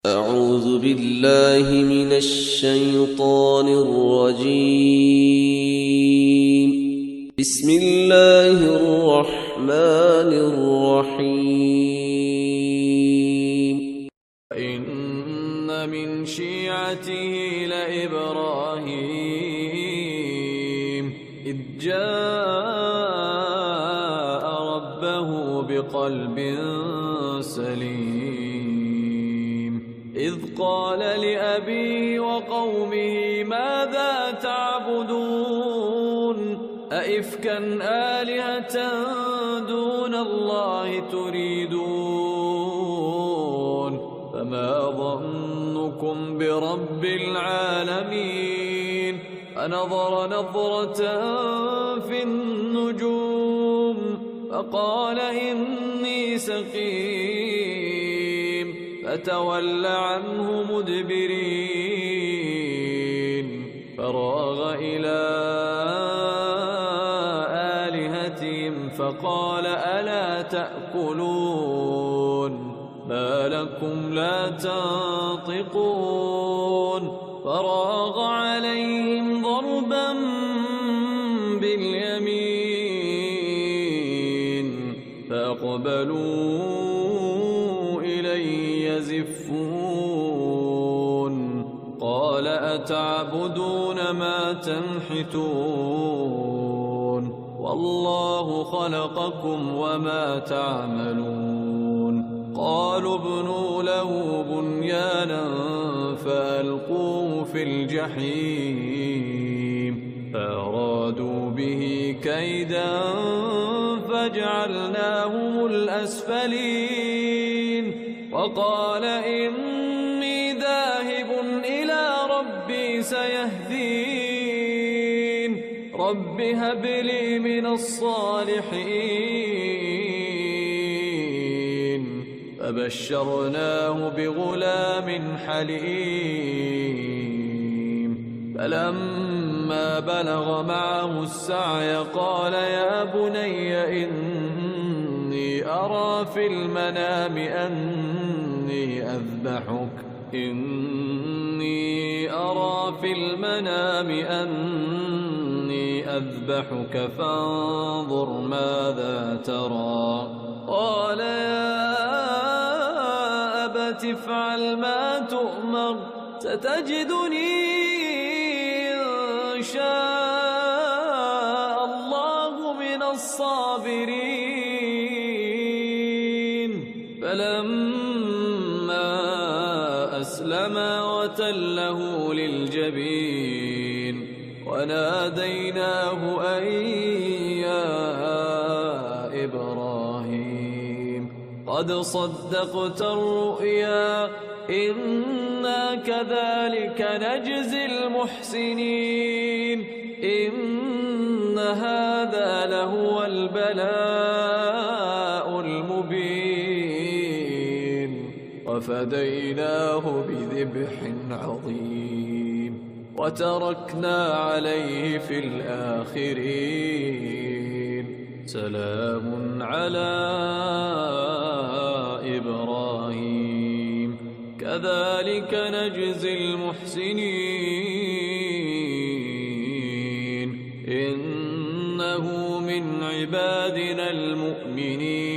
أعوذ بالله من الشيطان الرجيم. بسم الله الرحمن الرحيم. إن من شيعته لإبراهيم إذ جاء ربه بقلب سليم إذ قال لأبيه وقومه ماذا تعبدون أئفكا آلهة دون الله تريدون فما ظنكم برب العالمين فنظر نظرة في النجوم فقال إني سقيم فتولى عنه مدبرين فراغ إلى آلهتهم فقال ألا تأكلون ما لكم لا تنطقون فراغ عليهم ضربا باليمين فأقبلوا إليه يزفون قال أتعبدون ما تنحتون والله خلقكم وما تعملون قالوا ابنوا له بنيانا فألقوه في الجحيم فأرادوا به كيدا فجعلناهم الأسفلين وقال إني ذاهب إلى ربي سيهدين رب هب لي من الصالحين فبشرناه بغلام حليم فلما بلغ معه السعي قال يا بني إني أرى في المنام أني أذبحك فانظر ماذا ترى قال يا أبت افعل ما تؤمر ستجدني إن شاء الله من الصابرين فلما أسلما وتله للجبين وناديناه أن يا إبراهيم قد صدقت الرؤيا إنا كذلك نجزي المحسنين إن هذا لهو البلاء المبين وفديناه بذبح عظيم وتركنا عليه في الآخرين سلام على إبراهيم كذلك نجزي المحسنين إنه من عبادنا المؤمنين